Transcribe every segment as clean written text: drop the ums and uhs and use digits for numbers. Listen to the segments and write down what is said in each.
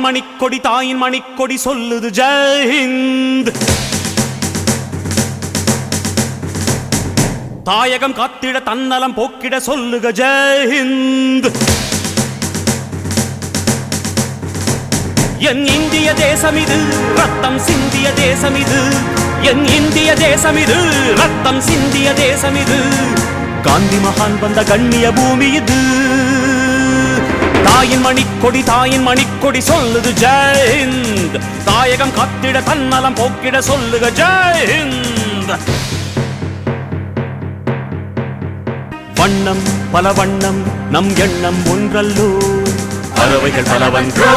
மணிக்கொடி தாயின் மணிக்கொடி சொல்லுது ஜெய் ஹிந்த். தாயகம் காத்திட தன்னலம் போக்கிட சொல்லுக ஜெய் ஹிந்த். என் இந்திய தேசம் இது ரத்தம் சிந்திய தேசம் இது, என் இந்திய தேசம் இது ரத்தம் சிந்திய தேசம் இது, காந்தி மகான் வந்த கண்ணிய பூமி இது. தாயின் மணிக்கொடி சொல்லுது ஜெய் ஹிந்த். தாயகம் காத்திட தன்னலம் போக்கிட சொல்லுக ஜெய் ஹிந்த். வண்ணம் பல வண்ணம் நம் எண்ணம் ஒன்றல்லோ, பறவைகள் பலவன்றோ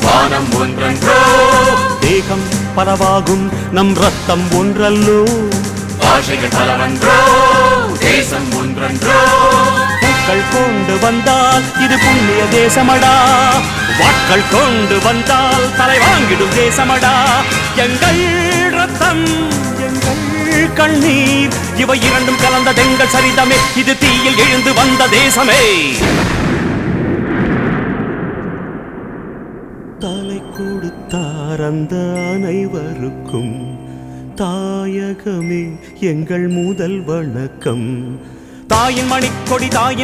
வானம் ஒன்றன்றோ, தேகம் பலவாகும் நம் ரத்தம் ஒன்றல்லோ, பாஷைகள் பலவன்றோ தேசம் ஒன்றன்றோ. பூக்கள் கொண்டு வந்தால் இது புண்ணிய தேசமடா, வாட்கள் கொண்டு வந்தால் தலை வாங்கிடும் தேசமடா. எங்கள் ரத்தம் எங்கள் கண்ணீர் இவை இரண்டும் கலந்த தெங்கள் சரிதமே, இது தீயில் எழுந்து வந்த தேசமே. தலை கொடுத்தார் அந்த அனைவருக்கும், தாயகமே எங்கள் முதல் வணக்கம். தாயின்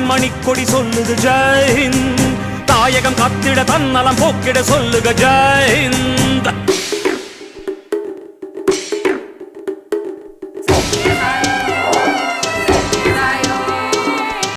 மணிக்கொடி சொல்லுது ஜெய் ஹிந்த். தாயகம் காத்திட தன்னலம் போக்கிட சொல்லுக ஜெய் ஹிந்த்.